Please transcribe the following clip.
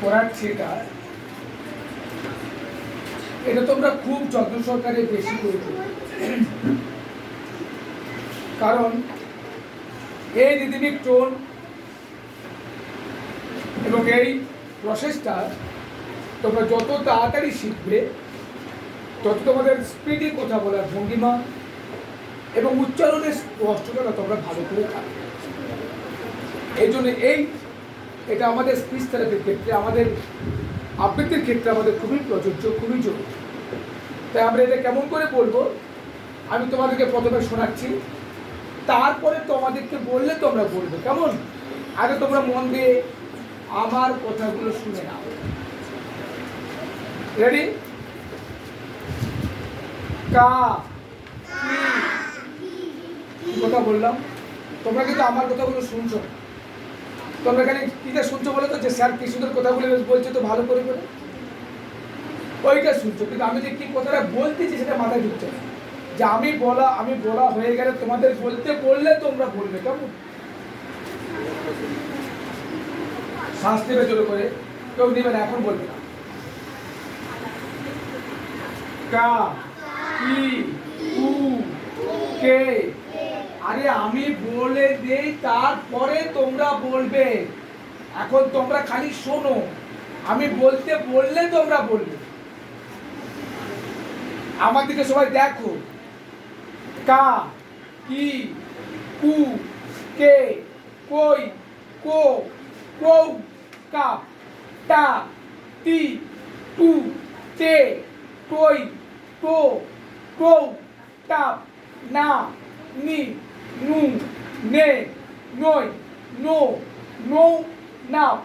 পড়াচ্ছি এটা তোমরা খুব যত্ন সহকারে বেশি করে করবে। কারণ এই রিদমিক টোন এবং এই প্রসেসটা তোমরা যত তাড়াতাড়ি শিখবে তত তোমাদের স্পিডে কথা বলার ভঙ্গিমা এবং উচ্চারণের স্পষ্টতা তোমরা ভালো করে থাকবে। এই জন্য এটা আমাদের স্পিচ থেরাপির ক্ষেত্রে, আমাদের আবৃত্তির ক্ষেত্রে আমাদের খুবই প্রযোজ্য, খুবই জরুরি। তাই আমরা এটা কেমন করে বলবো, আমি তোমাদেরকে প্রথমে শোনাচ্ছি, তারপরে তোমাদেরকে বললে তোমরা বলবে। কেমন? আগে তোমরা মন দিয়ে আমার কথাগুলো শুনে নাও। রেডি? কা কি কথা বললাম? তোমরা কিন্তু আমার কথাগুলো শুনছো। তোমরা এখানে কিটা শুনছো বলো তো, যে স্যার কি সুন্দর কথাগুলো বলছে, তো ভালো করে বলে ওইটা শুনছো, কিন্তু আমি যে কি কথাটা বলতেছি সেটা মাথায় ঢুকছে না। যে আমি বলা হয়ে গেলে তোমাদের বলতে বললে তোমরা বলবে। কেমন? শ্বাস নেবে জোরে করে, কেউ নেবে না, এখন বলবে না। কা কি কু কে, আরে আমি বলে দেই তারপরে তোমরা বলবে। এখন তোমরা খালি শোনো, আমি বলতে বললে তোমরা বলবে। আমার দিকে সবাই দেখো। কা কি কু কে কই কো কৌ কা টা তি টু তে টই টো কৌ টা না নি নু নে নই নো নো নাও।